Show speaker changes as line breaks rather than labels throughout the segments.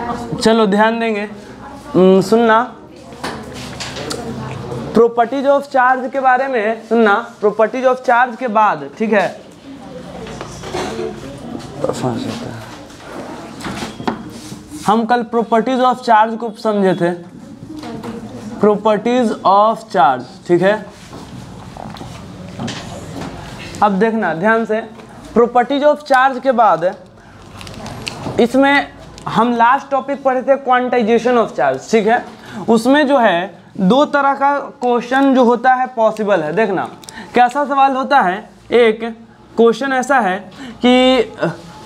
चलो ध्यान देंगे, सुनना। प्रॉपर्टीज ऑफ चार्ज के बारे में सुनना, प्रॉपर्टीज ऑफ चार्ज के बाद, ठीक है। हम कल प्रॉपर्टीज ऑफ चार्ज को समझे थे, प्रॉपर्टीज ऑफ चार्ज, ठीक है। अब देखना ध्यान से, प्रॉपर्टीज ऑफ चार्ज के बाद इसमें हम लास्ट टॉपिक पढ़े थे क्वांटाइजेशन ऑफ चार्ज, ठीक है। उसमें जो है दो तरह का क्वेश्चन जो होता है पॉसिबल है। देखना कैसा सवाल होता है, एक क्वेश्चन ऐसा है कि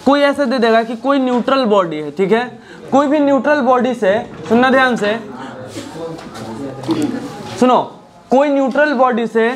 कोई ऐसे दे देगा कि कोई न्यूट्रल बॉडी है, ठीक है। कोई भी न्यूट्रल बॉडी से, सुनना ध्यान से, सुनो, कोई न्यूट्रल बॉडी से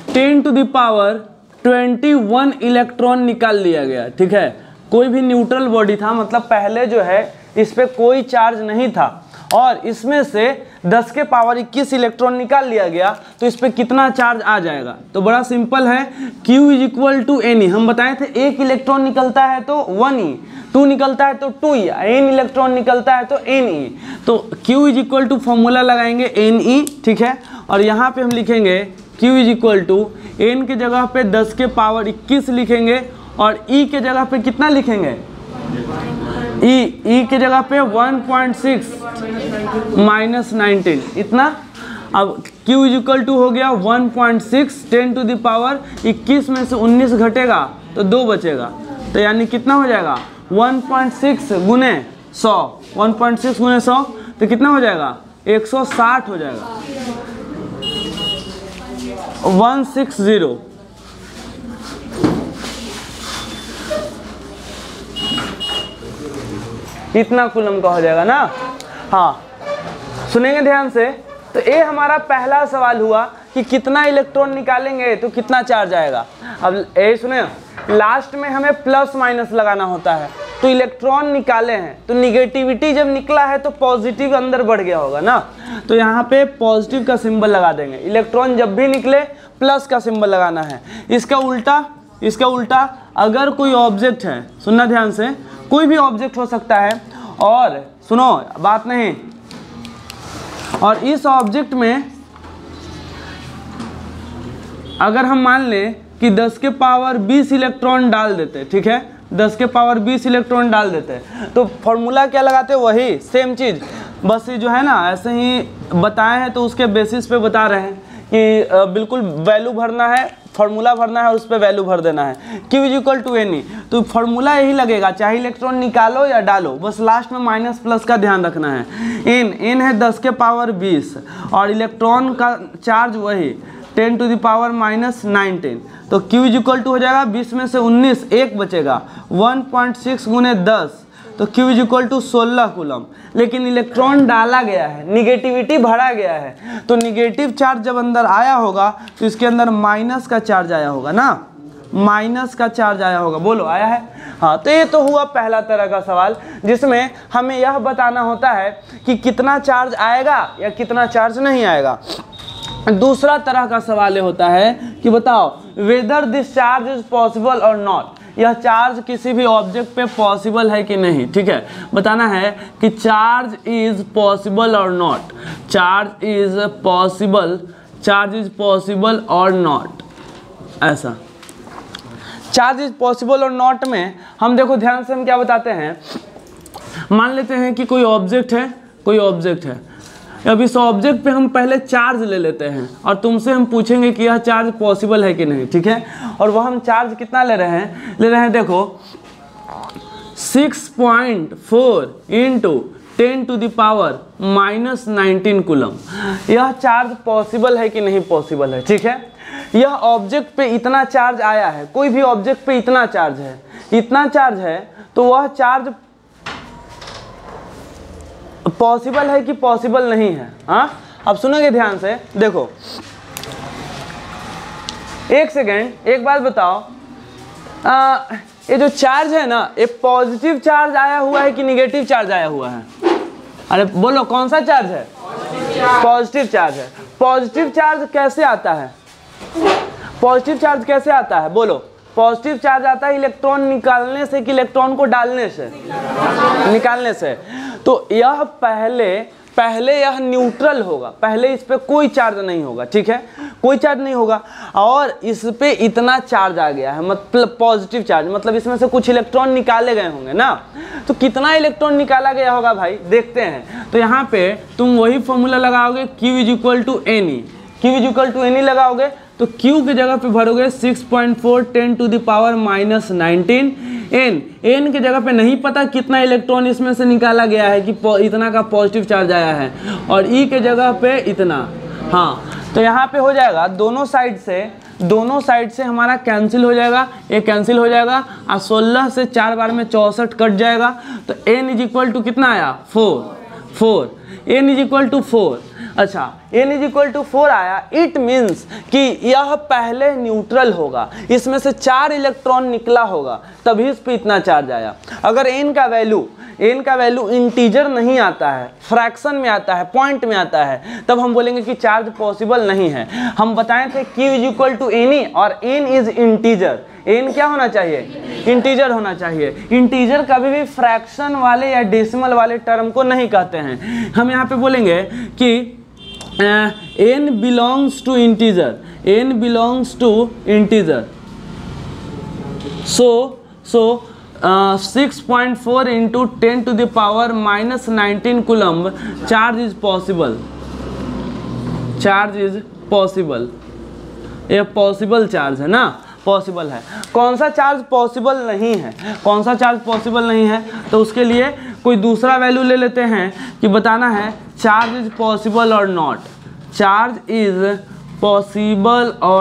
10⁻21 इलेक्ट्रॉन निकाल लिया गया, ठीक है। कोई भी न्यूट्रल बॉडी था, मतलब पहले जो है इस पे कोई चार्ज नहीं था और इसमें से 10⁻21 इलेक्ट्रॉन निकाल लिया गया, तो इस पे कितना चार्ज आ जाएगा। तो बड़ा सिंपल है, Q = N। हम बताए थे एक इलेक्ट्रॉन निकलता है तो 1e, 2 निकलता है तो 2e, n इलेक्ट्रॉन निकलता है तो ne। तो Q फॉर्मूला लगाएंगे Ne, ठीक है। और यहाँ पे हम लिखेंगे Q N के जगह पे 10⁻21 लिखेंगे और E के जगह पे कितना लिखेंगे, E के जगह पे 1.6 - 19 इतना। अब Q हो गया 1.6, 10⁻21 में से 19 घटेगा तो 2 बचेगा, तो यानी कितना हो जाएगा 1.6 × 100, 1.6 × 100 तो कितना हो जाएगा 160 हो जाएगा, 160। इतना कूलम का हो जाएगा ना। हाँ सुनेंगे ध्यान से। तो ये हमारा पहला सवाल हुआ कि कितना इलेक्ट्रॉन निकालेंगे तो कितना चार्ज आएगा। अब ये सुने, लास्ट में हमें प्लस माइनस लगाना होता है। तो इलेक्ट्रॉन निकाले हैं तो निगेटिविटी जब निकला है तो पॉजिटिव अंदर बढ़ गया होगा ना, तो यहाँ पे पॉजिटिव का सिंबल लगा देंगे। इलेक्ट्रॉन जब भी निकले प्लस का सिंबल लगाना है। इसका उल्टा अगर कोई ऑब्जेक्ट है, सुनना ध्यान से, कोई भी ऑब्जेक्ट हो सकता है, और सुनो बात नहीं, और इस ऑब्जेक्ट में अगर हम मान लें कि 10⁻20 इलेक्ट्रॉन डाल देते, ठीक है, 10⁻20 इलेक्ट्रॉन डाल देते, तो फॉर्मूला क्या लगाते, वही सेम चीज़, बस ये जो है ना ऐसे ही बताए हैं तो उसके बेसिस पे बता रहे हैं कि बिल्कुल वैल्यू भरना है, फार्मूला भरना है और उस पर वैल्यू भर देना है। Q = N। तो फार्मूला यही लगेगा, चाहे इलेक्ट्रॉन निकालो या डालो, बस लास्ट में माइनस प्लस का ध्यान रखना है। N है 10⁻20 और इलेक्ट्रॉन का चार्ज वही 10⁻−19। तो Q हो जाएगा 20 में से 19 1 बचेगा, 1.6 × 10 तो Q 16 कूलम। लेकिन इलेक्ट्रॉन डाला गया है, निगेटिविटी भरा गया है, तो निगेटिव चार्ज जब अंदर आया होगा तो इसके अंदर माइनस का चार्ज आया होगा ना, माइनस का चार्ज आया होगा। बोलो आया है? हाँ, तो ये तो हुआ पहला तरह का सवाल जिसमें हमें यह बताना होता है कि कितना चार्ज आएगा या कितना चार्ज नहीं आएगा। दूसरा तरह का सवाल ये होता है कि बताओ whether this charge is possible और नॉट, यह चार्ज किसी भी ऑब्जेक्ट पे पॉसिबल है कि नहीं। ठीक है, बताना है कि चार्ज इज पॉसिबल और नॉट, चार्ज इज पॉसिबल और नॉट। ऐसा चार्ज इज पॉसिबल और नॉट में हम देखो ध्यान से हम क्या बताते हैं, मान लेते हैं कि कोई ऑब्जेक्ट है, अब इस ऑब्जेक्ट पे हम पहले चार्ज ले लेते हैं और तुमसे हम पूछेंगे कि यह चार्ज पॉसिबल है कि नहीं। ठीक है, और वह हम चार्ज कितना ले रहे हैं देखो 6.4 × 10⁻−19 कूलम। यह चार्ज पॉसिबल है कि नहीं पॉसिबल है। ठीक है, यह ऑब्जेक्ट पे इतना चार्ज आया है, कोई भी ऑब्जेक्ट पे इतना चार्ज है, तो वह चार्ज पॉसिबल है कि पॉसिबल नहीं है। हाँ, अब सुनोगे ध्यान से, देखो एक सेकेंड, एक बात बताओ, ये जो चार्ज है ना, ये पॉजिटिव चार्ज आया हुआ है कि निगेटिव चार्ज आया हुआ है? अरे बोलो कौन सा चार्ज है? पॉजिटिव चार्ज है। पॉजिटिव चार्ज कैसे आता है? बोलो, पॉजिटिव चार्ज आता है इलेक्ट्रॉन निकालने से कि इलेक्ट्रॉन को डालने से? निकालने से। तो यह पहले यह न्यूट्रल होगा, पहले इस पे कोई चार्ज नहीं होगा, ठीक है, कोई चार्ज नहीं होगा, और इस पे इतना चार्ज आ गया है, मतलब पॉजिटिव चार्ज, मतलब इसमें से कुछ इलेक्ट्रॉन निकाले गए होंगे ना। तो कितना इलेक्ट्रॉन निकाला गया होगा भाई, देखते हैं। तो यहाँ पे तुम वही फॉर्मूला लगाओगे, Q = Ne, Q = Ne लगाओगे तो Q की जगह पे भरोगे 6.4 10⁻⁻19। n की जगह पे नहीं पता कितना इलेक्ट्रॉन इसमें से निकाला गया है कि इतना का पॉजिटिव चार्ज आया है, और E के जगह पे इतना। हाँ, तो यहाँ पे हो जाएगा दोनों साइड से हमारा कैंसिल हो जाएगा, ये कैंसिल हो जाएगा, और 16 से 4 बार में 64 कट जाएगा। तो n = कितना आया, 4, n = 4। अच्छा, n = 4 आया, इट मीन्स कि यह पहले न्यूट्रल होगा, इसमें से 4 इलेक्ट्रॉन निकला होगा, तभी इस पे इतना चार्ज आया। अगर n का वैल्यू इंटीजर नहीं आता है, फ्रैक्शन में आता है, पॉइंट में आता है, तब हम बोलेंगे कि चार्ज पॉसिबल नहीं है। हम बताए थे Q = Ne और n इज इंटीजर। n क्या होना चाहिए, इंटीजर होना चाहिए। इंटीजर कभी भी फ्रैक्शन वाले या डेसिमल वाले टर्म को नहीं कहते हैं। हम यहाँ पे बोलेंगे कि n belongs to integer, so 6.4 into 10⁻⁻19 coulomb charge is possible, ये पॉसिबल चार्ज है ना, पॉसिबल है। कौन सा चार्ज पॉसिबल नहीं है, तो उसके लिए कोई दूसरा वैल्यू ले लेते हैं कि बताना है चार्ज इज पॉसिबल और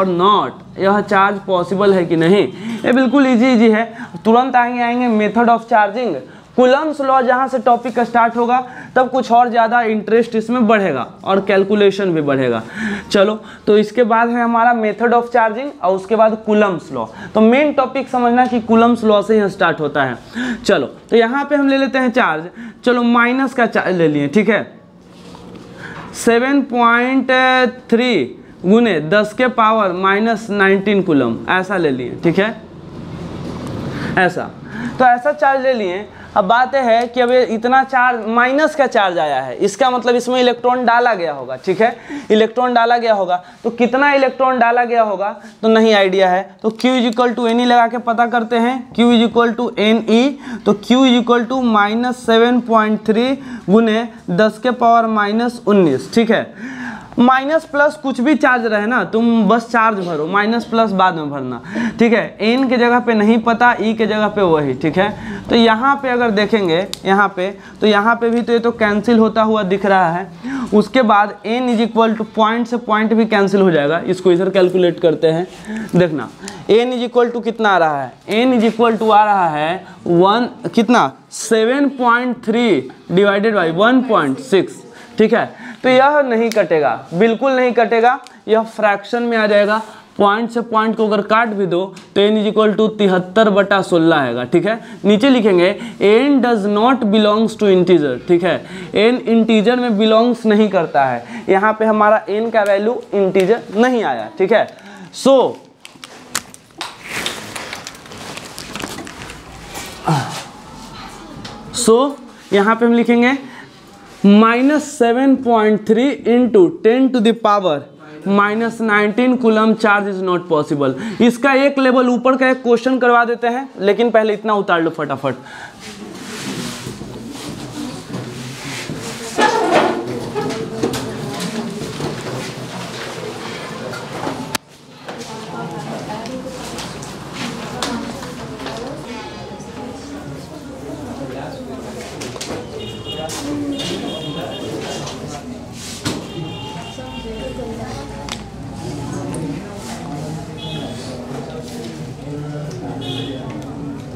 नॉट, यह चार्ज पॉसिबल है कि नहीं। ये बिल्कुल इजी है, तुरंत आएंगे method of charging. Coulomb's law जहाँ से टॉपिक स्टार्ट होगा तब कुछ और ज़्यादा इंटरेस्ट इसमें बढ़ेगा और कैलकुलेशन भी बढ़ेगा। चलो, तो इसके बाद है हमारा मेथड ऑफ चार्जिंग और उसके बाद कूलम्ब्स लॉ। तो मेन टॉपिक समझना कि कूलम्ब्स लॉ से ही स्टार्ट होता है। चलो, तो यहाँ पे हम ले लेते हैं चार्ज। चलो, माइनस का चार्ज ले लिए, ठीक है, 7.3 गुने 10⁻⁻19 कूलम, ऐसा ले लिए, ठीक है, ऐसा। तो ऐसा चार्ज ले लिए। अब बात है कि अब इतना चार्ज, माइनस का चार्ज आया है, इसका मतलब इसमें इलेक्ट्रॉन डाला गया होगा, ठीक है, इलेक्ट्रॉन डाला गया होगा। तो कितना इलेक्ट्रॉन डाला गया होगा तो नहीं आइडिया है, तो Q = Ne लगा के पता करते हैं। Q = Ne, तो Q = -7.3 गुने 10⁻⁻19, ठीक है। माइनस प्लस कुछ भी चार्ज रहे ना, तुम बस चार्ज भरो, माइनस प्लस बाद में भरना, ठीक है। n के जगह पे नहीं पता, e के जगह पे वही, ठीक है। तो यहाँ पे अगर देखेंगे यहाँ पे, तो यहाँ पे भी तो ये तो कैंसिल होता हुआ दिख रहा है। उसके बाद n = पॉइंट से पॉइंट भी कैंसिल हो जाएगा। इसको इधर कैलकुलेट करते हैं, देखना n = कितना आ रहा है, n = आ रहा है 7.3 डिवाइडेड बाई 1.6, ठीक है। तो यह नहीं कटेगा, बिल्कुल नहीं कटेगा, यह फ्रैक्शन में आ जाएगा। पॉइंट से पॉइंट को अगर काट भी दो तो n = 73/16 आएगा, ठीक है। नीचे लिखेंगे n does not belongs to integer, ठीक है, n इंटीजर में बिलोंग्स नहीं करता है। यहाँ पे हमारा n का वैल्यू इंटीजर नहीं आया, ठीक है। सो यहाँ पे हम लिखेंगे -7.3 into 10⁻⁻19 coulomb charge is not possible. इसका एक लेवल ऊपर का एक क्वेश्चन करवा देते हैं, लेकिन पहले इतना उतार लो फटाफट।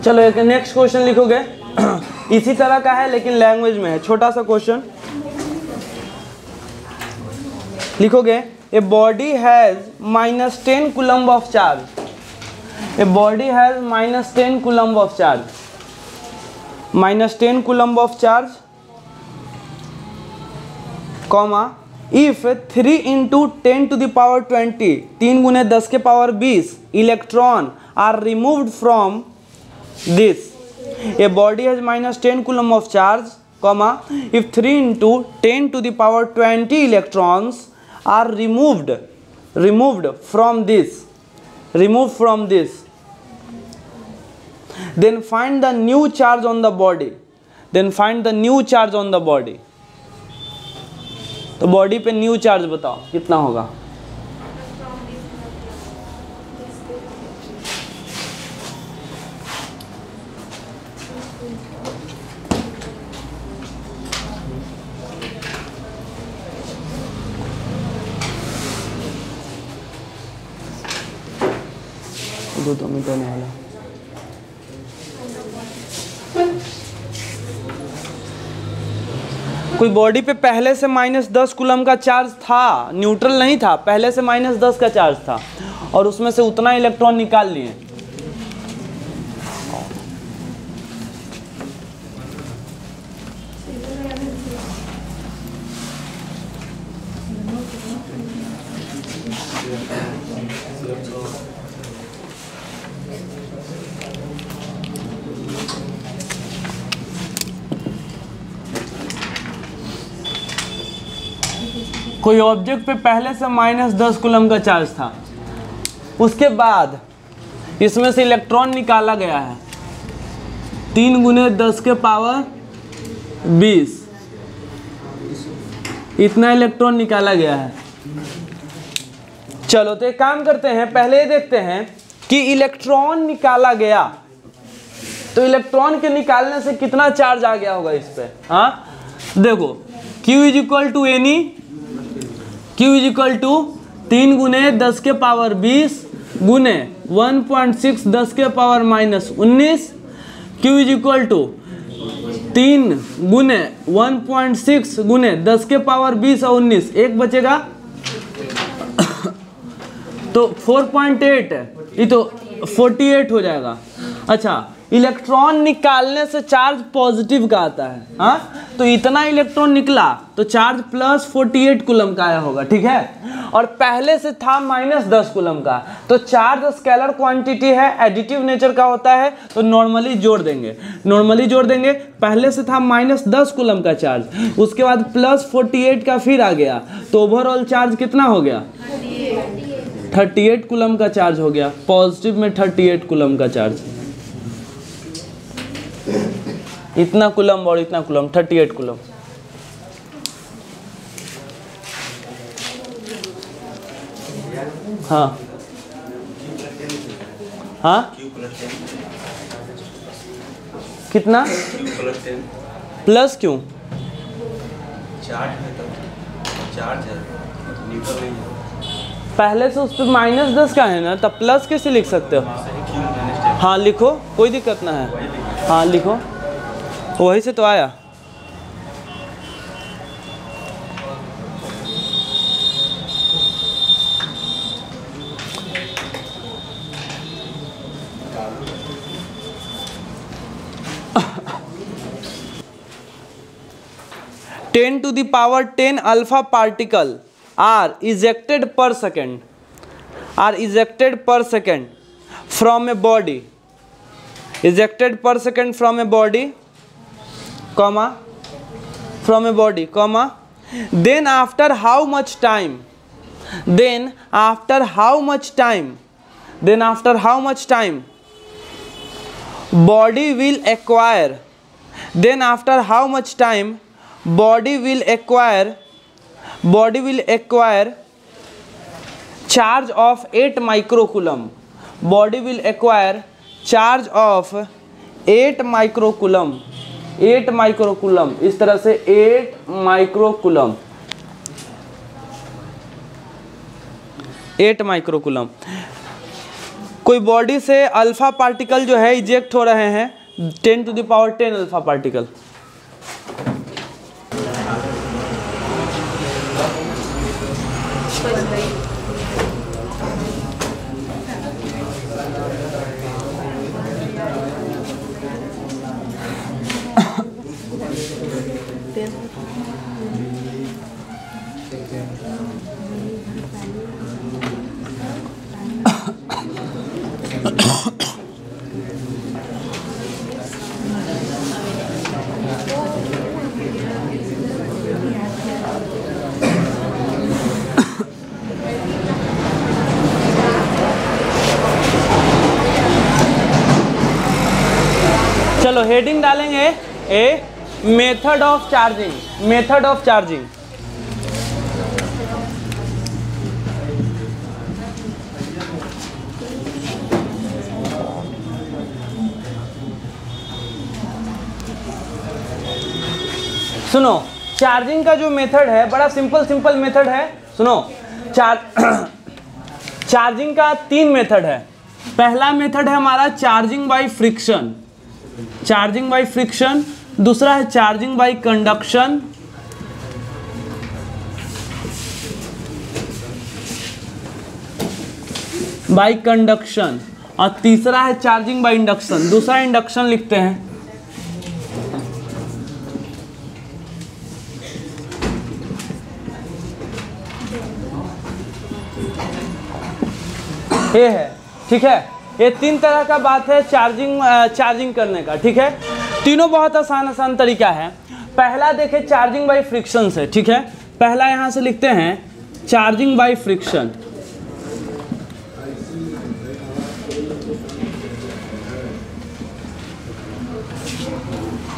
चलो, एक नेक्स्ट क्वेश्चन लिखोगे इसी तरह का है लेकिन लैंग्वेज में है, छोटा सा क्वेश्चन लिखोगे। A body has -10 coulomb of charge, a body has -10 coulomb of charge, -10 coulomb of charge, comma, if 3 into 10⁻20, 3 गुने 10⁻20 electron are removed from this, a body has -10 coulomb of charge comma, if 3 into 10 to the power 20 electrons are removed from this, then find the new charge on the body. तो body पे new charge बताओ कितना होगा? दो minute वाला कोई body पे पहले से -10 कूलम का चार्ज था, न्यूट्रल नहीं था, पहले से -10 का चार्ज था और उसमें से उतना इलेक्ट्रॉन निकाल लिए। कोई ऑब्जेक्ट पे पहले से -10 कूलम का चार्ज था, उसके बाद इसमें से इलेक्ट्रॉन निकाला गया है 3 × 10 के पावर 20, इतना इलेक्ट्रॉन निकाला गया है। चलो तो एक काम करते हैं, पहले ये देखते हैं कि इलेक्ट्रॉन निकाला गया तो इलेक्ट्रॉन के निकालने से कितना चार्ज आ गया होगा इस पे। हाँ देखो, Q इक्वल टू 3 × 10 के पावर 20 गुने 1.6 10 के पावर -19, Q इक्वल टू 3 गुने 1.6 गुने 10 के पावर 20 और 19, एक बचेगा तो 4.8 है, ये तो 48 हो जाएगा। अच्छा, इलेक्ट्रॉन निकालने से चार्ज पॉजिटिव का आता है। हाँ तो इतना इलेक्ट्रॉन निकला तो चार्ज +48 कूलम का आया होगा, ठीक है। और पहले से था -10 कूलम का, तो चार्ज स्केलर क्वांटिटी है, एडिटिव नेचर का होता है, तो नॉर्मली जोड़ देंगे। पहले से था -10 कूलम का चार्ज, उसके बाद +48 का फिर आ गया, तो ओवरऑल चार्ज कितना हो गया? 38 कूलम का चार्ज हो गया। पॉजिटिव में 38 कूलम का चार्ज, इतना कूलम और इतना कूलम, 38 कूलम। हाँ हाँ कितना प्लस क्यों? पहले से उस पर -10 का है ना, तब प्लस कैसे लिख सकते हो? हाँ लिखो, कोई दिक्कत ना है। हाँ लिखो, वही से तो आया। Ten to the power 10 alpha particle are ejected per second from a body, comma, then after how much time body will acquire charge of 8 microcoulomb. Body will acquire charge of 8 microcoulomb. 8 microcoulomb, इस तरह से 8 microcoulomb, 8 microcoulomb। कोई body से alpha particle जो है eject हो रहे हैं 10 to the power 10 alpha particle. चलो हेडिंग डालेंगे a method of charging, method of charging. सुनो चार्जिंग का जो मेथड है बड़ा सिंपल मेथड है। सुनो चार्जिंग का 3 मेथड है। पहला मेथड है हमारा charging by friction, charging by friction. दूसरा है charging by conduction, bye conduction. और तीसरा है चार्जिंग बाय इंडक्शन। दूसरा इंडक्शन लिखते हैं। ये है, ठीक है। ये 3 तरह का बात है चार्जिंग करने का, ठीक है। तीनों बहुत आसान तरीका है। पहला देखें चार्जिंग बाय फ्रिक्शन से, ठीक है। पहला यहां से लिखते हैं चार्जिंग बाय फ्रिक्शन।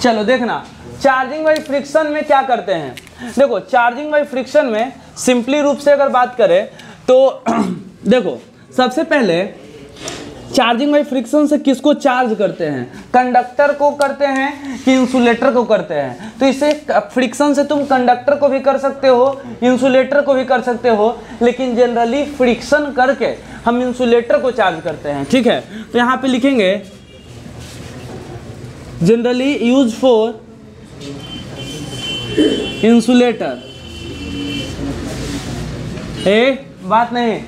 चलो देखना चार्जिंग बाय फ्रिक्शन में क्या करते हैं। देखो चार्जिंग बाय फ्रिक्शन में सिंपली रूप से अगर बात करें तो देखो सबसे पहले चार्जिंग बाय फ्रिक्शन से किसको चार्ज करते हैं, कंडक्टर को करते हैं कि इंसुलेटर को करते हैं। तो इसे फ्रिक्शन से तुम कंडक्टर को भी कर सकते हो, इंसुलेटर को भी कर सकते हो, लेकिन जनरली फ्रिक्शन करके हम इंसुलेटर को चार्ज करते हैं, ठीक है। तो यहाँ पे लिखेंगे जनरली यूज फॉर इंसुलेटर। बात नहीं,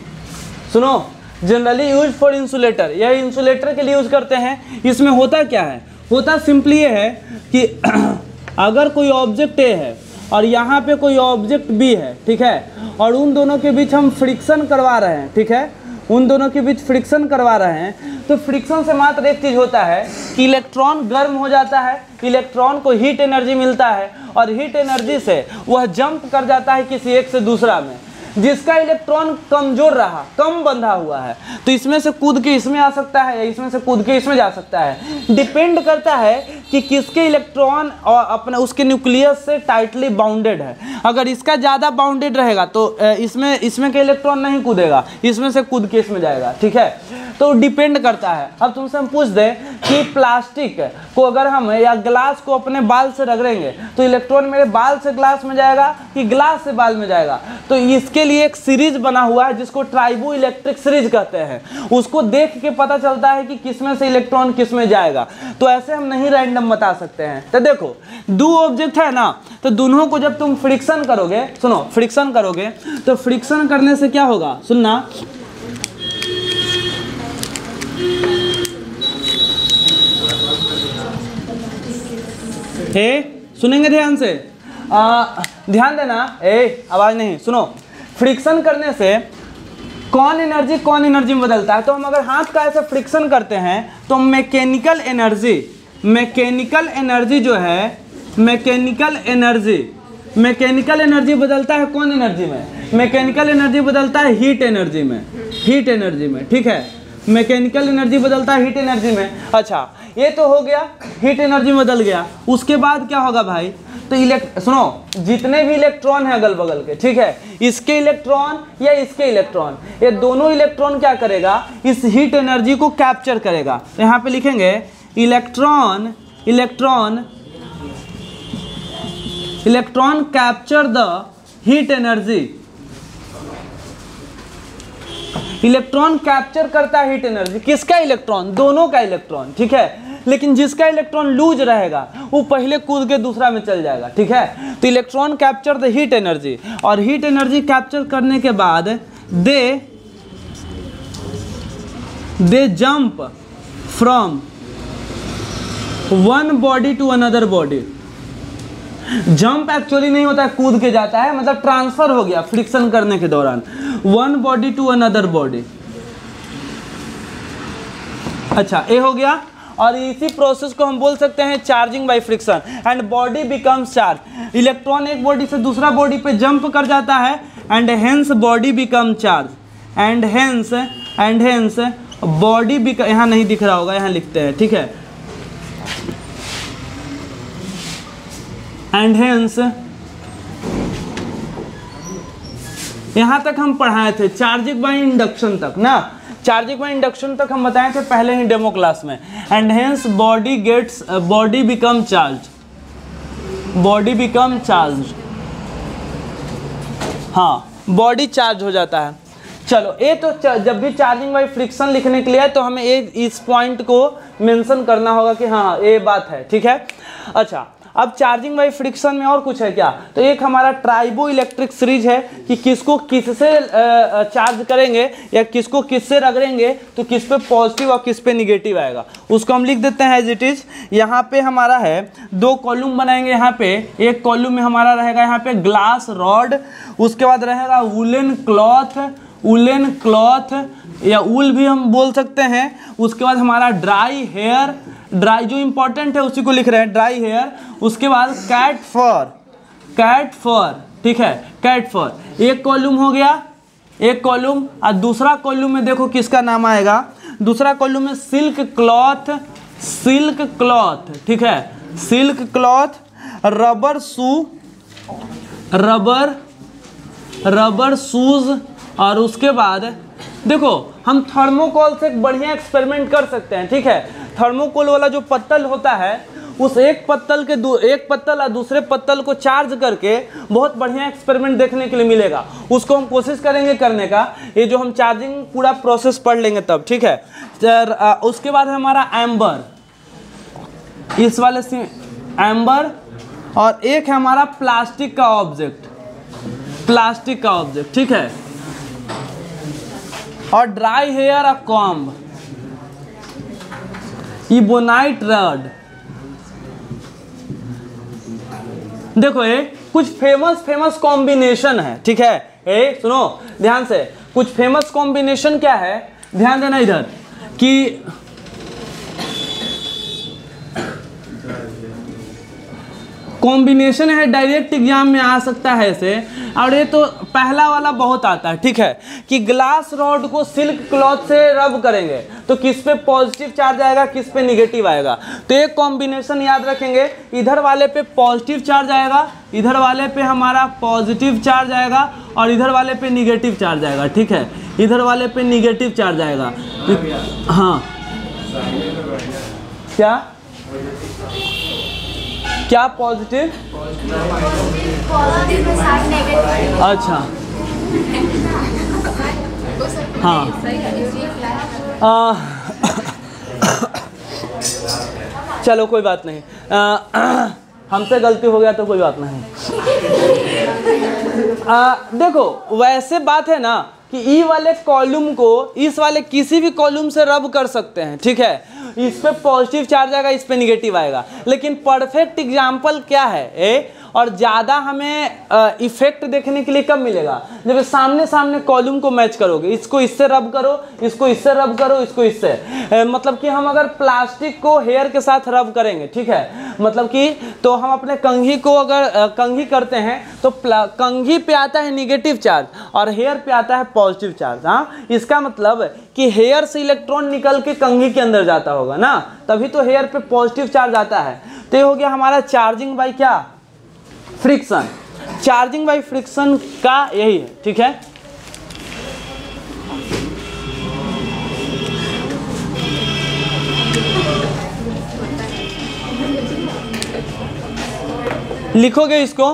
सुनो जनरली यूज फॉर इंसुलेटर, यह इंसुलेटर के लिए यूज करते हैं। इसमें होता क्या है, होता सिंपली ये है कि अगर कोई ऑब्जेक्ट ए है और यहाँ पे कोई ऑब्जेक्ट बी है, ठीक है, और उन दोनों के बीच हम फ्रिक्शन करवा रहे हैं, ठीक है, उन दोनों के बीच फ्रिक्शन करवा रहे हैं, तो फ्रिक्शन से मात्र एक चीज़ होता है कि इलेक्ट्रॉन गर्म हो जाता है, इलेक्ट्रॉन को हीट एनर्जी मिलता है और हीट एनर्जी से वह जंप कर जाता है किसी एक से दूसरा में। जिसका इलेक्ट्रॉन कमजोर रहा, कम बंधा हुआ है, तो इसमें से कूद के इसमें आ सकता है या इसमें से कूद के इसमें जा सकता है। डिपेंड करता है कि किसके इलेक्ट्रॉन और अपने उसके न्यूक्लियस से टाइटली बाउंडेड है। अगर इसका ज़्यादा बाउंडेड रहेगा तो इसमें के इलेक्ट्रॉन नहीं कूदेगा, इसमें से कूद के इसमें जाएगा, ठीक है। तो डिपेंड करता है। अब तुमसे हम पूछ दें कि प्लास्टिक को अगर हम या ग्लास को अपने बाल से रगड़ेंगे तो इलेक्ट्रॉन मेरे बाल से ग्लास में जाएगा कि ग्लास से बाल में जाएगा। तो इसके लिए एक सीरीज बना हुआ है जिसको ट्राइबो इलेक्ट्रिक सीरीज कहते हैं। उसको देख के पता चलता है कि किसमें से इलेक्ट्रॉन किसमें जाएगा। तो ऐसे हम नहीं रैंडम बता सकते हैं। तो देखो 2 ऑब्जेक्ट है ना, तो दोनों को जब तुम फ्रिक्शन करोगे, सुनो फ्रिक्शन करोगे तो फ्रिक्शन करने से क्या होगा, सुनना, सुनेंगे ध्यान से, ध्यान देना, आवाज नहीं, सुनो। फ्रिक्शन करने से कौन एनर्जी में बदलता है। तो हम अगर हाथ का ऐसे फ्रिक्शन करते हैं तो मैकेनिकल एनर्जी जो है, मैकेनिकल एनर्जी बदलता है कौन एनर्जी में, मैकेनिकल एनर्जी बदलता है हीट एनर्जी में, ठीक है। मैकेनिकल एनर्जी बदलता है हीट एनर्जी में। अच्छा ये तो हो गया, हीट एनर्जी में बदल गया। उसके बाद क्या होगा भाई, तो सुनो जितने भी इलेक्ट्रॉन है अगल बगल के, ठीक है, इसके इलेक्ट्रॉन या इसके इलेक्ट्रॉन, ये दोनों इलेक्ट्रॉन क्या करेगा, इस हीट एनर्जी को कैप्चर करेगा। तो यहाँ पे लिखेंगे electron capture the heat energy. Electron capture करता है हीट एनर्जी, किसका इलेक्ट्रॉन, दोनों का इलेक्ट्रॉन, ठीक है। लेकिन जिसका इलेक्ट्रॉन लूज रहेगा वो पहले कूद के दूसरा में चल जाएगा, ठीक है। तो electron capture the heat energy, और हीट एनर्जी कैप्चर करने के बाद they jump from one body to another body. Jump actually नहीं होता है, कूद के जाता है, मतलब ट्रांसफर हो गया फ्रिक्शन करने के दौरान, one body to another body. अच्छा ये हो गया, और इसी प्रोसेस को हम बोल सकते हैं charging by friction. And body becomes charge, electron एक बॉडी से दूसरा बॉडी पे जंप कर जाता है, and hence body become charge, and hence body become, यहाँ नहीं दिख रहा होगा, यहाँ लिखते हैं, ठीक है। एंड हेंस यहाँ तक हम पढ़ाए थे चार्जिंग बाय इंडक्शन तक ना, चार्जिंग बाय इंडक्शन तक हम बताए थे पहले ही डेमो क्लास में। And hence body become charge, हाँ बॉडी चार्ज हो जाता है। चलो ये तो जब भी चार्जिंग बाय फ्रिक्शन लिखने के लिए है तो हमें इस पॉइंट को मेंशन करना होगा कि हाँ ये बात है, ठीक है। अच्छा, अब चार्जिंग बाय फ्रिक्शन में और कुछ है क्या, तो एक हमारा ट्राइबो इलेक्ट्रिक सीरीज है कि किसको किससे चार्ज करेंगे या किसको किससे रगड़ेंगे तो किस पे पॉजिटिव और किस पे निगेटिव आएगा, उसको हम लिख देते हैं एज इट इज। यहाँ पे हमारा है 2 कॉलम बनाएंगे, यहाँ पे एक कॉलम में हमारा रहेगा यहाँ पे ग्लास रॉड, उसके बाद रहेगा वुलन क्लॉथ या वूल भी हम बोल सकते हैं। उसके बाद हमारा ड्राई हेयर, ड्राई जो इंपॉर्टेंट है उसी को लिख रहे हैं, ड्राई हेयर। उसके बाद कैट फर, ठीक है, कैट फर एक कॉलम हो गया, एक कॉलम। और दूसरा कॉलम में देखो किसका नाम आएगा, दूसरा कॉलम में सिल्क क्लॉथ, ठीक है, सिल्क क्लॉथ, रबर शूज। और उसके बाद देखो हम थर्मोकोल से एक बढ़िया एक्सपेरिमेंट कर सकते हैं, ठीक है। थर्मोकोल वाला जो पत्तल होता है उस एक पत्तल और दूसरे पत्तल को चार्ज करके बहुत बढ़िया एक्सपेरिमेंट देखने के लिए मिलेगा, उसको हम कोशिश करेंगे करने का। ये जो हम चार्जिंग पूरा प्रोसेस पढ़ लेंगे तब, ठीक है। उसके बाद है हमारा एम्बर, इस वाले से एम्बर। और एक है हमारा प्लास्टिक का ऑब्जेक्ट, ठीक है। और ड्राई हेयर और कॉम्ब, इबोनाइट रॉड। देखो ये कुछ फेमस कॉम्बिनेशन है, ठीक है। ए सुनो ध्यान से, कुछ फेमस कॉम्बिनेशन क्या है, ध्यान देना इधर कि कॉम्बिनेशन है, डायरेक्ट एग्जाम में आ सकता है ऐसे। और ये तो पहला वाला बहुत आता है, ठीक है, कि ग्लास रॉड को सिल्क क्लॉथ से रब करेंगे तो किस पे पॉजिटिव चार्ज आएगा, किस पे निगेटिव आएगा। तो एक कॉम्बिनेशन याद रखेंगे, इधर वाले पे पॉजिटिव चार्ज आएगा, इधर वाले पे हमारा पॉजिटिव चार्ज आएगा और इधर वाले पे निगेटिव चार्ज आएगा, ठीक है, इधर वाले पे निगेटिव चार्ज आएगा। हाँ क्या पॉजिटिव, अच्छा हाँ चलो कोई बात नहीं, हमसे गलती हो गया तो कोई बात नहीं। देखो वैसे बात है ना कि ई वाले कॉलम को इस वाले किसी भी कॉलम से रब कर सकते हैं, ठीक है। इस पे पॉजिटिव चार्ज आएगा, इस पे निगेटिव आएगा। लेकिन परफेक्ट एग्जाम्पल क्या है और ज़्यादा हमें इफेक्ट देखने के लिए कब मिलेगा, जब सामने सामने कॉलम को मैच करोगे, इसको इससे रब करो, इसको इससे रब करो, इसको इससे। मतलब कि हम अगर प्लास्टिक को हेयर के साथ रब करेंगे, ठीक है, मतलब कि तो हम अपने कंघी को अगर कंघी करते हैं तो कंघी पे आता है निगेटिव चार्ज और हेयर पे आता है पॉजिटिव चार्ज। हाँ, इसका मतलब कि हेयर से इलेक्ट्रॉन निकल के कंघी के अंदर जाता होगा ना, तभी तो हेयर पे पॉजिटिव चार्ज आता है। तो ये हो गया हमारा चार्जिंग बाय क्या, फ्रिक्शन। चार्जिंग बाय फ्रिक्शन का यही है, ठीक है। लिखोगे इसको,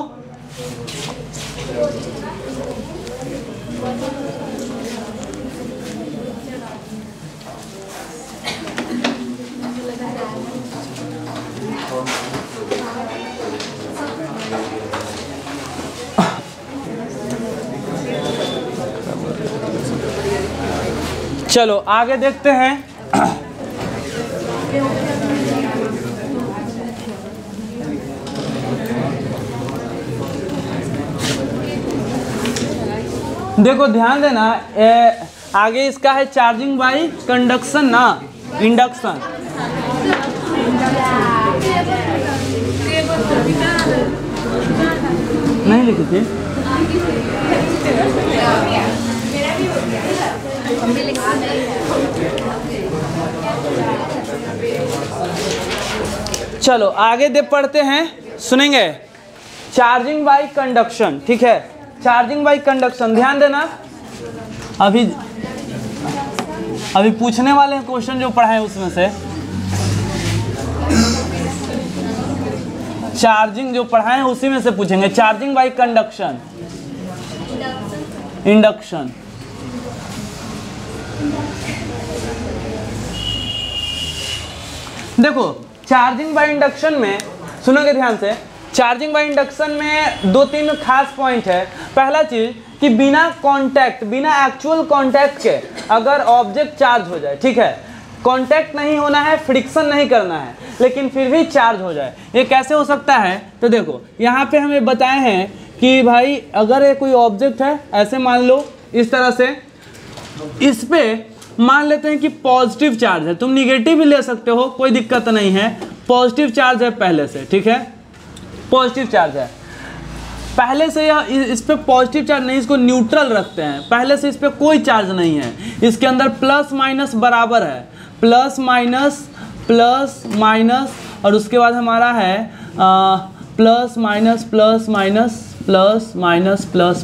चलो आगे देखते हैं। देखो ध्यान देना, आगे इसका है चार्जिंग बाय कंडक्शन ना इंडक्शन। नहीं लिखी थी, चलो आगे दे पढ़ते हैं, सुनेंगे। चार्जिंग बाई कंडक्शन, ठीक है, चार्जिंग बाई कंडक्शन। ध्यान देना, अभी पूछने वाले हैं क्वेश्चन जो पढ़ाए उसमें से, चार्जिंग जो पढ़ाए हैं उसी में से पूछेंगे। Charging by conduction, induction. देखो चार्जिंग बाई इंडक्शन में सुनोगे ध्यान से, चार्जिंग बाई इंडक्शन में 2-3 खास पॉइंट है। पहला चीज कि बिना कांटेक्ट, बिना एक्चुअल कांटेक्ट के अगर ऑब्जेक्ट चार्ज हो जाए, ठीक है, कांटेक्ट नहीं होना है, फ्रिक्शन नहीं करना है, लेकिन फिर भी चार्ज हो जाए, ये कैसे हो सकता है? तो देखो यहाँ पे हमें बताए हैं कि भाई अगर ये कोई ऑब्जेक्ट है, ऐसे मान लो इस तरह से, इस पे मान लेते हैं कि पॉजिटिव चार्ज है, तुम निगेटिव भी ले सकते हो, कोई दिक्कत नहीं है, पॉजिटिव चार्ज है पहले से, ठीक है, पॉजिटिव चार्ज है पहले से, यह इस पे पॉजिटिव चार्ज नहीं, इसको न्यूट्रल रखते हैं, पहले से इस पे कोई चार्ज नहीं है, इसके अंदर प्लस माइनस बराबर है, प्लस माइनस और उसके बाद हमारा है प्लस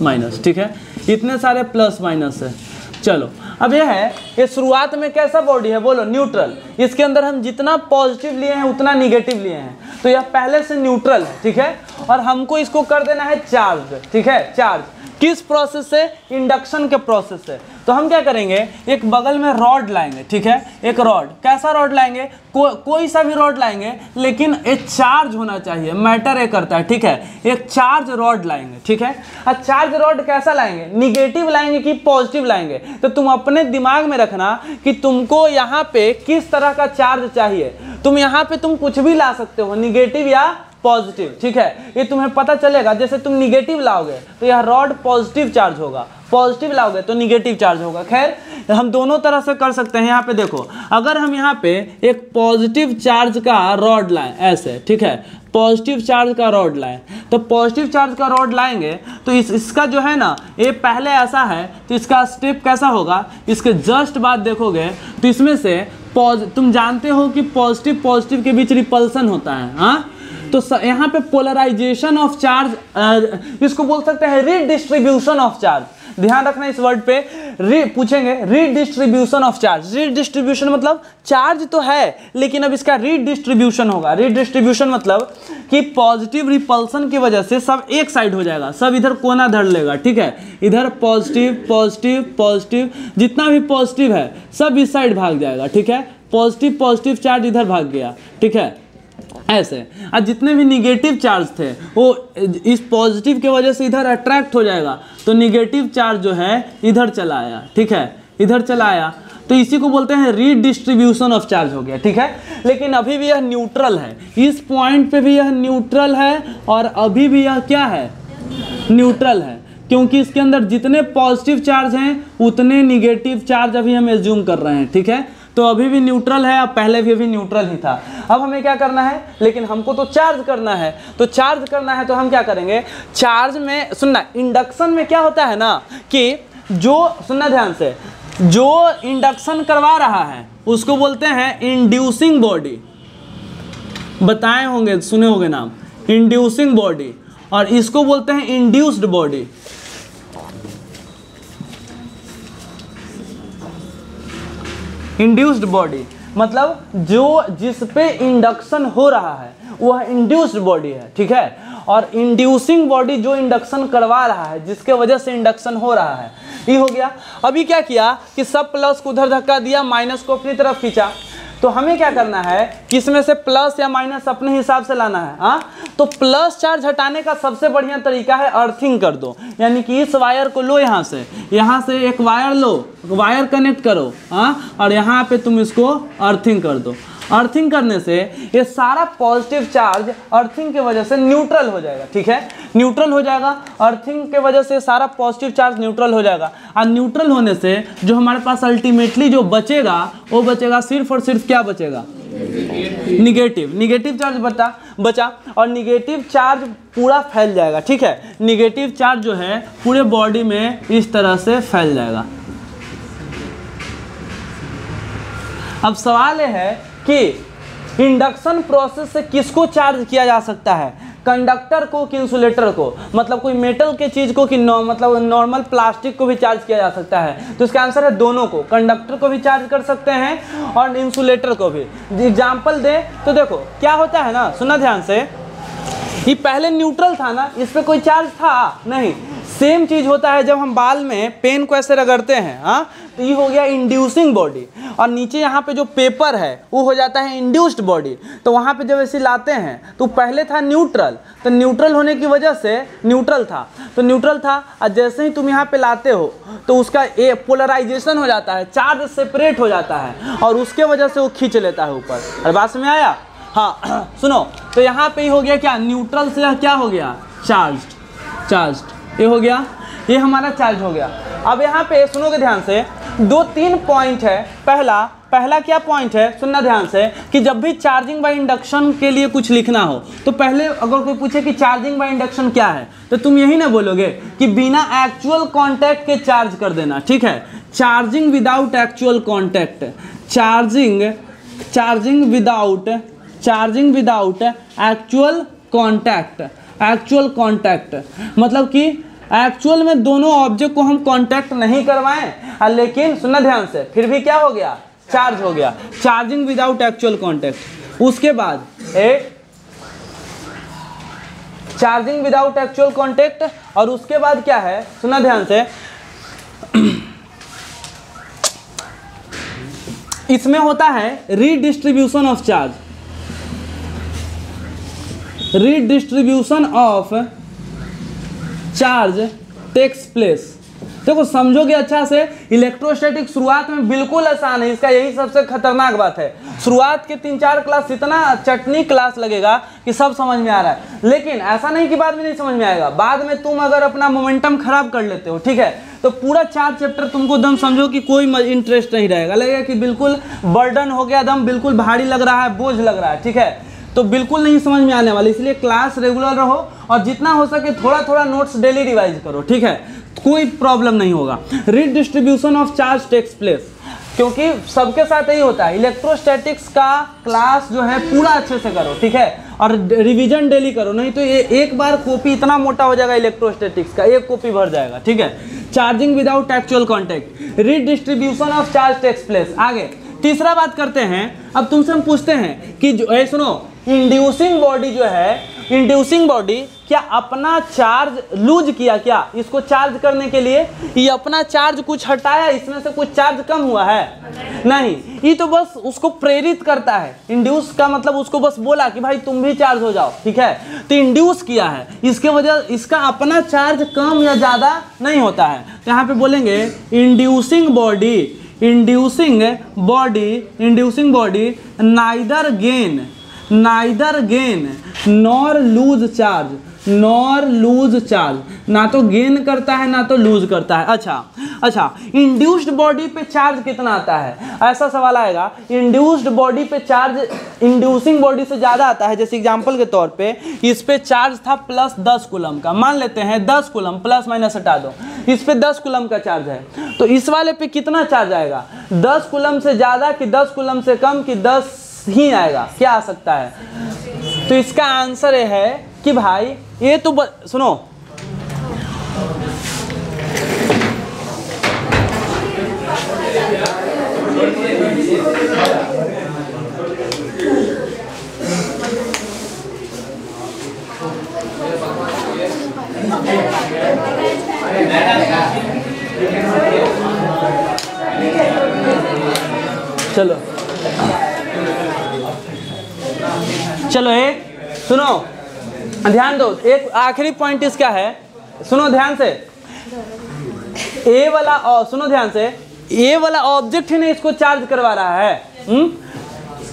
माइनस, ठीक है, इतने सारे प्लस माइनस है। चलो अब यह है कि शुरुआत में कैसा बॉडी है, बोलो न्यूट्रल, इसके अंदर हम जितना पॉजिटिव लिए हैं उतना निगेटिव लिए हैं, तो यह पहले से न्यूट्रल है, ठीक है, और हमको इसको कर देना है चार्ज, ठीक है, चार्ज किस प्रोसेस से? इंडक्शन के प्रोसेस से। तो हम क्या करेंगे, एक बगल में रॉड लाएंगे, ठीक है, एक रॉड, कैसा रॉड लाएंगे? कोई सा भी रॉड लाएंगे, लेकिन एक चार्ज होना चाहिए, मैटर ये करता है, ठीक है, एक चार्ज रॉड लाएंगे, ठीक है। और चार्ज रॉड कैसा लाएंगे, निगेटिव लाएंगे कि पॉजिटिव लाएंगे? तो तुम अपने दिमाग में रखना कि तुमको यहाँ पे किस तरह का चार्ज चाहिए, तुम यहाँ पे तुम कुछ भी ला सकते हो, निगेटिव या पॉजिटिव, ठीक है, ये तुम्हें पता चलेगा। जैसे तुम निगेटिव लाओगे तो यह रॉड पॉजिटिव चार्ज होगा, पॉजिटिव लाओगे तो निगेटिव चार्ज होगा। खैर हम दोनों तरह से कर सकते हैं। यहाँ पे देखो, अगर हम यहाँ पे एक पॉजिटिव चार्ज का रॉड लाएं ऐसे, ठीक है, पॉजिटिव चार्ज का रॉड लाएं, तो पॉजिटिव चार्ज का रॉड लाएंगे तो इसका जो है ना, ये पहले ऐसा है तो इसका स्टेप कैसा होगा, इसके जस्ट बाद देखोगे तो इसमें से तुम जानते हो कि पॉजिटिव के बीच रिपल्सन होता है, हाँ, तो यहाँ पे पोलराइजेशन ऑफ चार्ज, इसको बोल सकते हैं रीडिस्ट्रीब्यूशन ऑफ चार्ज। ध्यान रखना इस वर्ड पे, पूछेंगे रीडिस्ट्रीब्यूशन ऑफ चार्ज। रीडिस्ट्रीब्यूशन मतलब चार्ज तो है लेकिन अब इसका रीडिस्ट्रीब्यूशन होगा। रीडिस्ट्रीब्यूशन मतलब कि पॉजिटिव रिपल्सन की वजह से सब एक साइड हो जाएगा, सब इधर कोना धर लेगा, ठीक है, इधर पॉजिटिव जितना भी पॉजिटिव है सब इस साइड भाग जाएगा, ठीक है, पॉजिटिव चार्ज इधर भाग गया, ठीक है, ऐसे। और जितने भी निगेटिव चार्ज थे वो इस पॉजिटिव के वजह से इधर अट्रैक्ट हो जाएगा, तो निगेटिव चार्ज जो है इधर चला आया, ठीक है, इधर चला आया, तो इसी को बोलते हैं रीडिस्ट्रीब्यूशन ऑफ चार्ज हो गया, ठीक है। लेकिन अभी भी यह न्यूट्रल है, इस पॉइंट पे भी यह न्यूट्रल है और अभी भी यह क्या है, न्यूट्रल है, क्योंकि इसके अंदर जितने पॉजिटिव चार्ज हैं उतने निगेटिव चार्ज अभी हम एज्यूम कर रहे हैं, ठीक है, तो अभी भी न्यूट्रल है, अब पहले भी न्यूट्रल ही था। अब हमें क्या करना है, लेकिन हमको तो चार्ज करना है, तो चार्ज करना है तो हम क्या करेंगे, चार्ज में सुनना, इंडक्शन में क्या होता है ना कि जो, सुनना ध्यान से, जो इंडक्शन करवा रहा है उसको बोलते हैं इंड्यूसिंग बॉडी, बताए होंगे, सुने होंगे नाम, इंड्यूसिंग बॉडी, और इसको बोलते हैं इंड्यूस्ड बॉडी। इंड्यूस्ड बॉडी मतलब जो जिस पे इंडक्शन हो रहा है वह इंड्यूस्ड बॉडी है, ठीक है, और इंड्यूसिंग बॉडी जो इंडक्शन करवा रहा है, जिसके वजह से इंडक्शन हो रहा है, ये हो गया। अभी क्या किया कि सब प्लस को उधर धक्का दिया, माइनस को अपनी तरफ खींचा, तो हमें क्या करना है कि इसमें से प्लस या माइनस अपने हिसाब से लाना है, हाँ, तो प्लस चार्ज हटाने का सबसे बढ़िया तरीका है अर्थिंग कर दो, यानी कि इस वायर को लो, यहाँ से एक वायर लो, वायर कनेक्ट करो, हाँ, और यहाँ पे तुम इसको अर्थिंग कर दो। अर्थिंग करने से ये सारा पॉजिटिव चार्ज अर्थिंग के वजह से न्यूट्रल हो जाएगा, ठीक है, न्यूट्रल हो जाएगा, अर्थिंग के वजह से सारा पॉजिटिव चार्ज न्यूट्रल हो जाएगा, और न्यूट्रल होने से जो हमारे पास अल्टीमेटली जो बचेगा वो बचेगा सिर्फ और सिर्फ क्या बचेगा, निगेटिव चार्ज बचा, और निगेटिव चार्ज पूरा फैल जाएगा, ठीक है, निगेटिव चार्ज जो है पूरे बॉडी में इस तरह से फैल जाएगा। अब सवाल यह है कि इंडक्शन प्रोसेस से किसको चार्ज किया जा सकता है, कंडक्टर को कि इंसुलेटर को, मतलब कोई मेटल के चीज़ को कि मतलब नॉर्मल प्लास्टिक को भी चार्ज किया जा सकता है। तो इसका आंसर है दोनों को, कंडक्टर को भी चार्ज कर सकते हैं और इंसुलेटर को भी। एग्जाम्पल दे तो देखो क्या होता है ना, सुना ध्यान से, ये पहले न्यूट्रल था ना, इस पर कोई चार्ज था नहीं। सेम चीज़ होता है जब हम बाल में पेन को ऐसे रगड़ते हैं, हाँ, तो ये हो गया इंड्यूसिंग बॉडी, और नीचे यहाँ पे जो पेपर है वो हो जाता है इंड्यूस्ड बॉडी। तो वहाँ पे जब ऐसे लाते हैं तो पहले था न्यूट्रल, तो न्यूट्रल होने की वजह से न्यूट्रल था, तो न्यूट्रल था, और जैसे ही तुम यहाँ पे लाते हो तो उसका पोलराइजेशन हो जाता है, चार्ज सेपरेट हो जाता है, और उसके वजह से वो खींच लेता है ऊपर। अरे बात में आया? हाँ सुनो, तो यहाँ पे ही हो गया क्या, न्यूट्रल से क्या हो गया, चार्ज्ड, ये हो गया, ये हमारा चार्ज हो गया। अब यहाँ पे सुनोगे ध्यान से, 2-3 पॉइंट है। पहला क्या पॉइंट है, सुनना ध्यान से, कि जब भी चार्जिंग बाय इंडक्शन के लिए कुछ लिखना हो तो पहले अगर कोई पूछे कि चार्जिंग बाय इंडक्शन क्या है, तो तुम यही ना बोलोगे कि बिना एक्चुअल कांटेक्ट के चार्ज कर देना, ठीक है। Charging without actual contact, charging without actual contact, मतलब कि एक्चुअल में दोनों ऑब्जेक्ट को हम कांटेक्ट नहीं करवाएं, लेकिन सुनना ध्यान से, फिर भी क्या हो गया, चार्ज हो गया। Charging without actual contact. उसके बाद चार्जिंग विदाउट एक्चुअल कांटेक्ट, और उसके बाद क्या है, सुनना ध्यान से, इसमें होता है redistribution of charge, redistribution of charge takes place. देखो समझोगे अच्छा से, इलेक्ट्रोस्टैटिक शुरुआत में बिल्कुल आसान है, इसका यही सबसे खतरनाक बात है। शुरुआत के 3-4 क्लास इतना चटनी क्लास लगेगा कि सब समझ में आ रहा है, लेकिन ऐसा नहीं कि बाद में नहीं समझ में आएगा। बाद में तुम अगर अपना मोमेंटम खराब कर लेते हो, ठीक है, तो पूरा 4 चैप्टर तुमको दम समझो कि कोई इंटरेस्ट नहीं रहेगा, लगेगा कि बिल्कुल बर्डन हो गया, दम बिल्कुल भारी लग रहा है, बोझ लग रहा है, ठीक है, तो बिल्कुल नहीं समझ में आने वाली। इसलिए क्लास रेगुलर रहो और जितना हो सके थोड़ा थोड़ा नोट्स डेली रिवाइज करो, ठीक है, कोई प्रॉब्लम नहीं होगा। Redistribution of charge takes place, क्योंकि सबके साथ यही होता है। इलेक्ट्रोस्टैटिक्स का क्लास जो है पूरा अच्छे से करो, ठीक है, और रिवीजन डेली करो, नहीं तो ये एक बार कॉपी इतना मोटा हो जाएगा इलेक्ट्रोस्टैटिक्स का, एक कॉपी भर जाएगा, ठीक है। Charging without actual contact, redistribution of charge takes place. आगे तीसरा बात करते हैं। अब तुमसे हम पूछते हैं कि जो सुनो, इंड्यूसिंग बॉडी जो है, इंड्यूसिंग बॉडी क्या अपना चार्ज लूज किया क्या, इसको चार्ज करने के लिए ये अपना चार्ज कुछ हटाया, इसमें से कुछ चार्ज कम हुआ है? नहीं, ये तो बस उसको प्रेरित करता है। इंड्यूस का मतलब उसको बस बोला कि भाई तुम भी चार्ज हो जाओ, ठीक है, तो इंड्यूस किया है, इसके वजह इसका अपना चार्ज कम या ज़्यादा नहीं होता है। तो यहाँ पे बोलेंगे inducing body neither gain nor lose charge, ना तो गेन करता है ना तो लूज करता है। अच्छा, इंड्यूस्ड बॉडी पे चार्ज कितना आता है, ऐसा सवाल आएगा। इंड्यूस्ड बॉडी पे चार्ज इंड्यूसिंग बॉडी से ज़्यादा आता है। जैसे एग्जांपल के तौर पे इस पे चार्ज था प्लस 10 कूलम का, मान लेते हैं 10 कूलम, प्लस माइनस हटा दो, इस पे 10 कूलम का चार्ज है, तो इस वाले पे कितना चार्ज आएगा, 10 कूलम से ज़्यादा कि 10 कूलम से कम कि 10 ही आएगा, क्या आ सकता है? तो इसका आंसर ये है कि भाई ये तो सुनो, चलो एक सुनो, ध्यान दो, एक आखिरी पॉइंट इसका है, सुनो ध्यान से, ए वाला सुनो ध्यान से, ए वाला ऑब्जेक्ट ही नहीं इसको चार्ज करवा रहा है,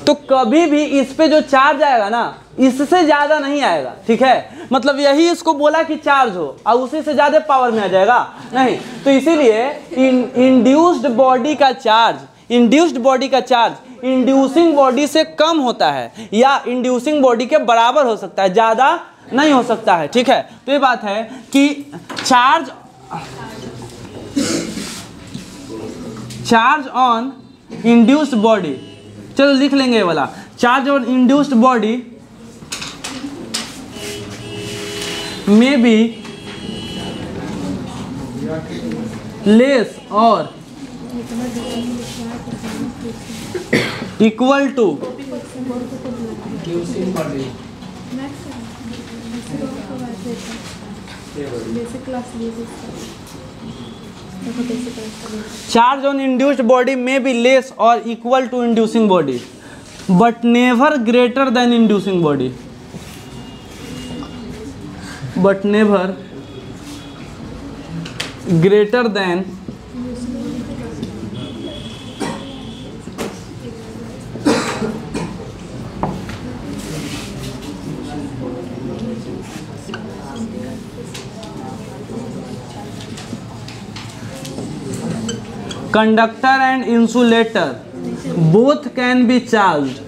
तो कभी भी इस पे जो चार्ज आएगा ना, इससे ज़्यादा नहीं आएगा, ठीक है, मतलब यही इसको बोला कि चार्ज हो और उसी से ज़्यादा पावर में आ जाएगा नहीं। तो इसीलिए इंड्यूस्ड बॉडी का चार्ज इंड्यूसिंग बॉडी से कम होता है या इंड्यूसिंग बॉडी के बराबर हो सकता है, ज़्यादा नहीं हो सकता है, ठीक है। तो ये बात है कि चार्ज ऑन इंड्यूस्ड बॉडी, चलो लिख लेंगे ये वाला, charge on induced body may be less or equal to charge on induced body may be less or equal to inducing body but never greater than inducing body, but never greater than conductor and insulator both can be charged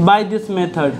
by this method.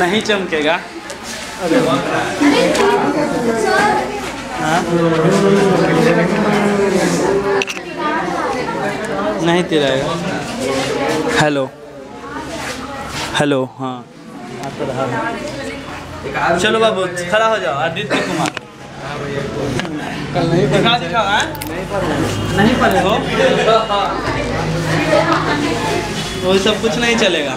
नहीं चमकेगा। हाँ? नहीं तिराएगा। Hello hello, हाँ चलो बाबू खड़ा हो जाओ। आदित्य कुमार कल नहीं दिखा नहीं पढ़े हो वो सब कुछ नहीं चलेगा।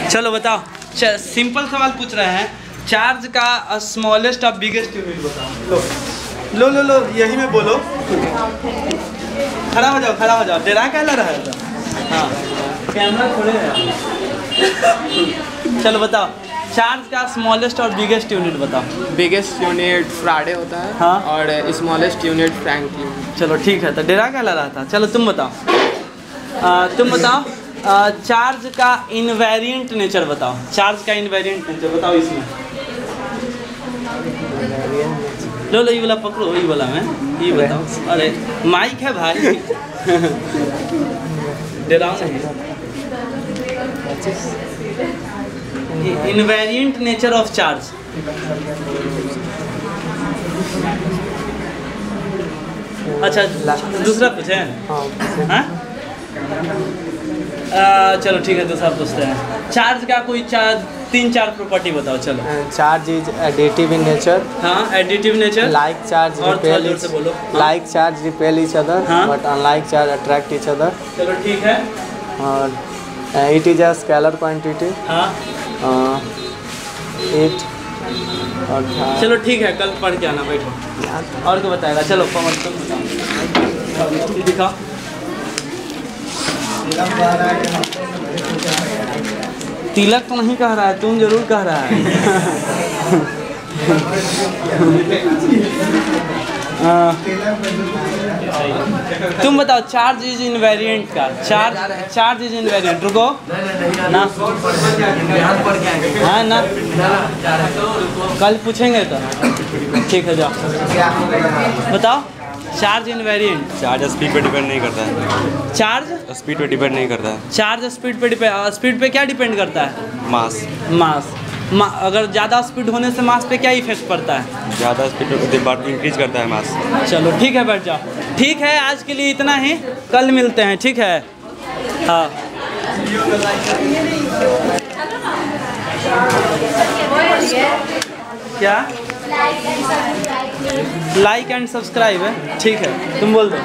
चलो बताओ, सिंपल सवाल पूछ रहे हैं। चार्ज का स्मॉलेस्ट और बिगेस्ट यूनिट बताओ। लो लो लो यही में बोलो। खड़ा हो जाओ, खड़ा हो जाओ। डेरा क्या लग रहा है? हाँ कैमरा खोले हैं। चलो बताओ, चार्ज का स्मॉलेस्ट और बिगेस्ट यूनिट बताओ।
बिगेस्ट यूनिट फ्राडे होता है।
हाँ।
और स्मॉलेस्ट यूनिट फ्रैंकलिन।
चलो ठीक है, तो डेरा क्या लग रहा था। चलो तुम बताओ, तुम बताओ चार्ज का इनवेरिएंट नेचर बताओ। चार्ज का इनवेरिएंट नेचर बताओ इसमें। लो लो ये वाला पकड़ो, ये वाला मैं ये बताओ। अरे माइक है भाई। डराओ नहीं। Invariant nature of charge. अच्छा दूसरा पूछे। हाँ चलो ठीक है, दूसरा पूछते हैं। चार्ज का कोई तीन चार प्रॉपर्टी बताओ। चलो
charge is additive in nature.
हाँ additive nature.
Like charge repel
से बोलो।
Like charge repel each other but unlike charge attract each other.
चलो ठीक है।
और it is a scalar quantity.
हाँ
इट। और
चलो ठीक है, कल पढ़ के आना। बैठो और क्या बताएगा। चलो पवन तुम बताओ, दिखाओ। तिलक तो नहीं कह रहा है, तुम जरूर कह रहा है। तुम बताओ चार्ज इज इनवेरिएंट का। Charge is invariant. रुको ना, हाँ ना, कल पूछेंगे तो ठीक है। जाओ बताओ चार्ज इनवेरिएंट।
चार्ज स्पीड पे डिपेंड नहीं करता है।
चार्ज
स्पीड पे डिपेंड नहीं करता है।
चार्ज स्पीड पे डिपेंड। स्पीड पे क्या डिपेंड करता है?
मास।
मास। अगर ज़्यादा स्पीड होने से मास पे क्या इफेक्ट पड़ता है?
ज़्यादा स्पीड बार इंक्रीज करता है मास।
चलो ठीक है, बैठ जाओ। ठीक है, आज के लिए इतना ही, कल मिलते हैं, ठीक है? हाँ। क्या? लाइक एंड सब्सक्राइब है, ठीक है, तुम बोल दो।